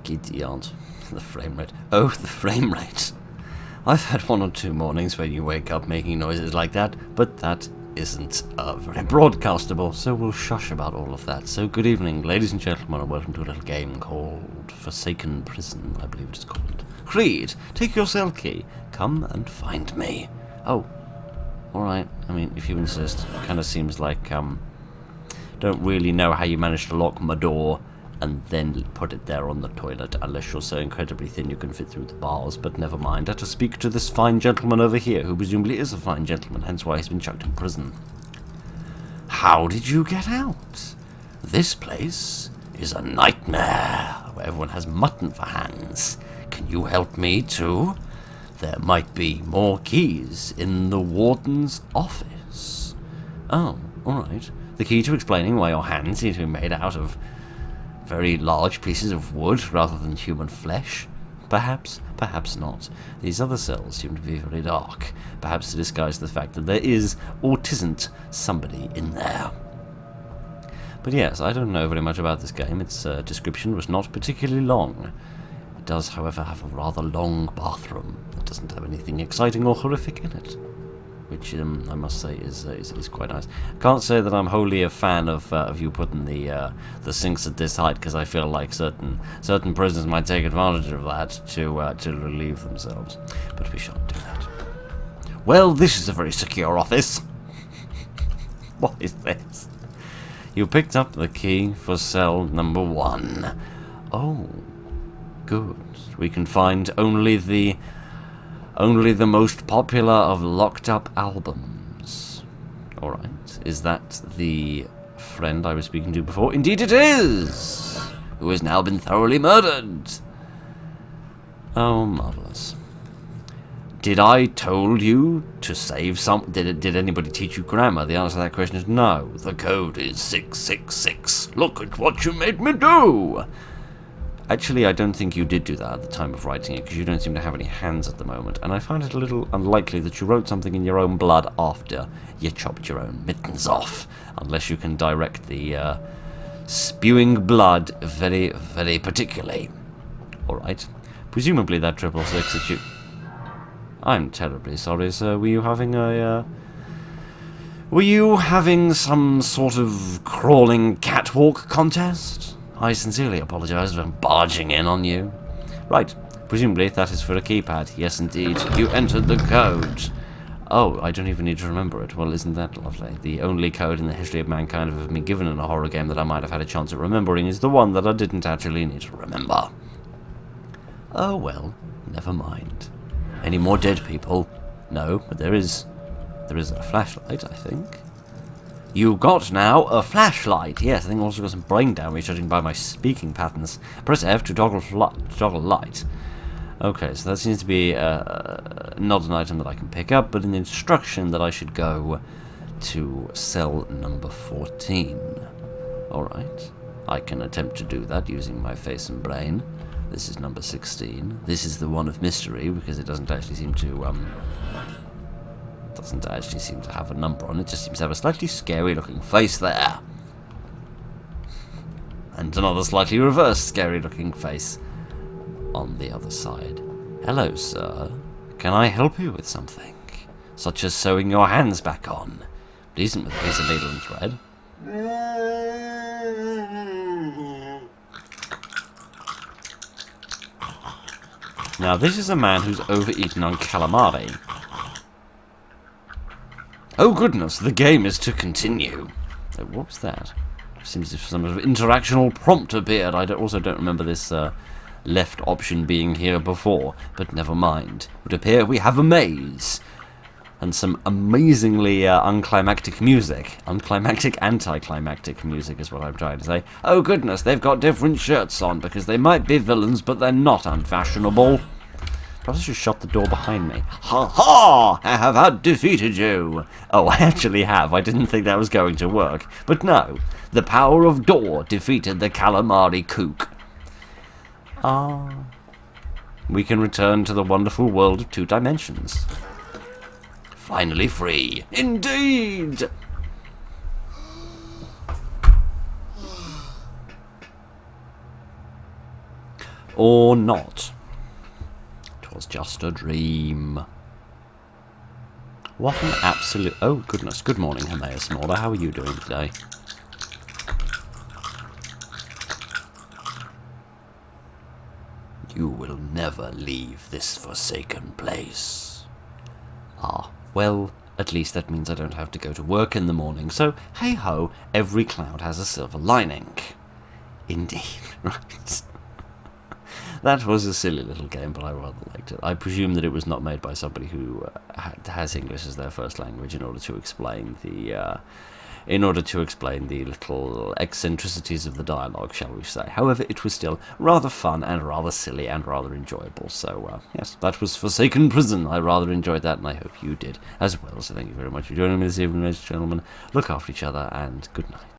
Giddy aunt. The frame rate. Oh, the frame rate. I've had one or two mornings when you wake up making noises like that, but that isn't very broadcastable, so we'll shush about all of that. So good evening, ladies and gentlemen, and welcome to a little game called Forsaken Prison, I believe it is called. Creed, take your cell key. Come and find me. Oh, alright. I mean, if you insist. It kind of seems like, don't really know how you managed to lock my door and then put it there on the toilet, unless you're so incredibly thin you can fit through the bars, but never mind. Let us speak to this fine gentleman over here, who presumably is a fine gentleman, hence why he's been chucked in prison. How did you get out? This place is a nightmare, where everyone has mutton for hands. Can you help me too? There might be more keys in the warden's office. Oh, alright. The key to explaining why your hands seem to be made out of very large pieces of wood rather than human flesh? Perhaps, perhaps not. These other cells seem to be very dark, perhaps to disguise the fact that there is or isn't somebody in there. But yes, I don't know very much about this game. Its description was not particularly long. It does, however, have a rather long bathroom that doesn't have anything exciting or horrific in it, which I must say is quite nice. Can't say that I'm wholly a fan of you putting the sinks at this height, because I feel like certain prisoners might take advantage of that to relieve themselves. But we shan't do that. Well, this is a very secure office. What is this? You picked up the key for cell number 1. Oh, good. We can find only the most popular of locked-up albums. Alright, is that the friend I was speaking to before? Indeed it is! Who has now been thoroughly murdered. Oh, marvellous. Did I told you to save some... Did anybody teach you grammar? The answer to that question is no. The code is 666. Look at what you made me do! Actually, I don't think you did do that at the time of writing it, because you don't seem to have any hands at the moment, and I find it a little unlikely that you wrote something in your own blood after you chopped your own mittens off, unless you can direct the spewing blood very, very particularly. Alright. Presumably that 666 that you... I'm terribly sorry, sir. Were you having some sort of crawling catwalk contest? I sincerely apologise for barging in on you. Right, presumably that is for a keypad. Yes, indeed. You entered the code. Oh, I don't even need to remember it. Well, isn't that lovely? The only code in the history of mankind of been given in a horror game that I might have had a chance at remembering is the one that I didn't actually need to remember. Oh, well, never mind. Any more dead people? No, but there is a flashlight, I think. You got now a flashlight. Yes, I think I also got some brain damage, judging by my speaking patterns. Press F to toggle light. Okay, so that seems to be not an item that I can pick up, but an instruction that I should go to cell number 14. Alright, I can attempt to do that using my face and brain. This is number 16. This is the one of mystery, because it doesn't actually seem to have a number on it. Just seems to have a slightly scary looking face there. And another slightly reversed scary looking face on the other side. Hello, sir. Can I help you with something? Such as sewing your hands back on. Please with a piece of needle and thread. Now, this is a man who's overeaten on calamari. Oh goodness, the game is to continue. Oh, what was that? Seems as if some sort of interactional prompt appeared. I also don't remember this left option being here before, but never mind. It would appear we have a maze. And some amazingly unclimactic music. Unclimactic, anticlimactic music is what I'm trying to say. Oh goodness, they've got different shirts on, because they might be villains, but they're not unfashionable. Perhaps I should shut the door behind me. Ha ha! I have defeated you! Oh, I actually have. I didn't think that was going to work. But no, the power of door defeated the calamari kook. Ah. We can return to the wonderful world of 2 dimensions. Finally free. Indeed! Or not. It was just a dream. What an absolute... Oh, goodness. Good morning, Hermea Smaller. How are you doing today? You will never leave this forsaken place. Ah, well, at least that means I don't have to go to work in the morning, so hey-ho, every cloud has a silver lining. Indeed, right. That was a silly little game, but I rather liked it. I presume that it was not made by somebody who has English as their first language in order to explain the little eccentricities of the dialogue, shall we say. However, it was still rather fun and rather silly and rather enjoyable. So, yes, that was Forsaken Prison. I rather enjoyed that, and I hope you did as well. So thank you very much for joining me this evening, ladies and gentlemen. Look after each other, and good night.